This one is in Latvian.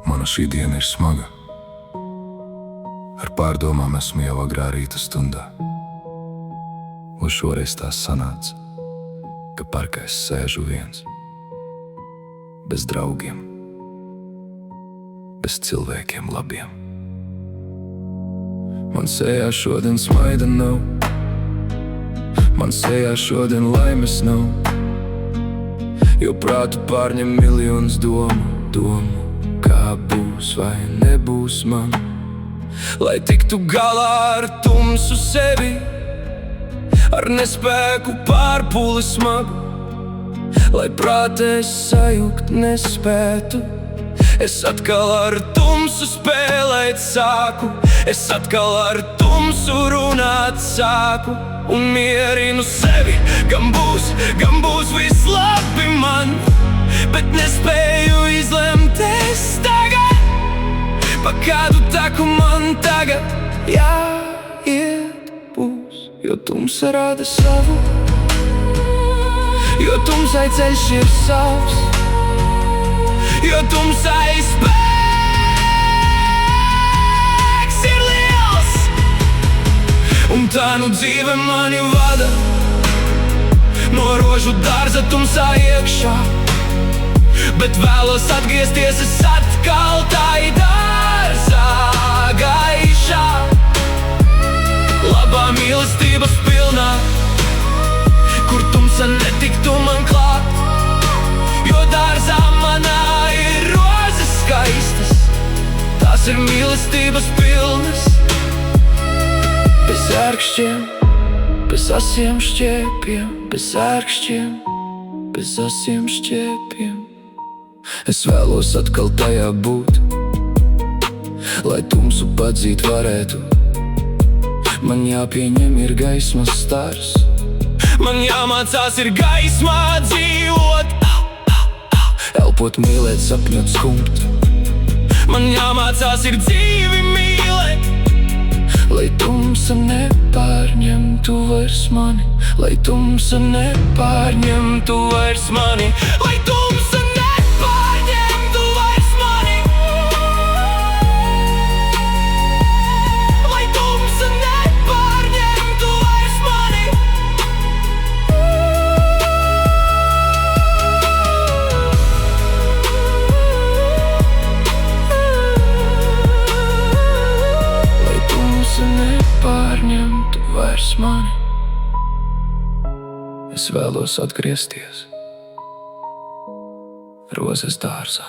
Mana šī diena ir smaga. Ar pārdomām esmu jau agrā rīta stundā. Un šoreiz tā sanāca, ka parkā es sēžu viens. Bez draugiem, bez cilvēkiem labiem. Man sejā šodien smaida nav, man sejā šodien laimes nav, jo prātu pārņem miljonus domu, kā būs vai nebūs man. Lai tiktu galā ar tumsu sevi, ar nespēku pārpūli smagu, lai prātā es sajukt nespētu. Es atkal ar tumsu spēlēt sāku, es atkal ar tumsu runāt sāku, un mierinu sevi, gan būs viss labi man, bet nespēju izlemt es tagad, pa kādu taku man tagad jāiet būs, jo tumsa rada savu, jo tumsai ceļš ir savs, jo tumsai spēks ir liels. Un tā nu dzīve mani vada, no rožu dārza tumsā iekšā, bet vēlos atgriezties es atkal tai dārzā gaišā. Labā mīlestības pilnā, kur tumsa netiktu man klāt, jo dārzā manā ir rozes skaistas, tās ir mīlestības pilnas. Bez ērkšķiem, bez asiem šķēpiem, bez ērkšķiem, bez asiem šķēpiem. Es vēlos atkal tajā būt, lai tumsu padzīt varētu. Man jāpieņem ir gaismas stars, man jāmācās ir gaismā dzīvot, elpot, mīlēt, sapņot, skumt. Man jāmācās ir dzīvi mīlēt, lai tumsa nepārņemtu vairs mani, lai tumsa nepārņemtu vairs mani, lai tumsa nepārņemtu vairs mani, lai tumsa nepārņemtu vairs mani. Nepārņemtu vairs mani. Es vēlos atgriezties rozes dārzā.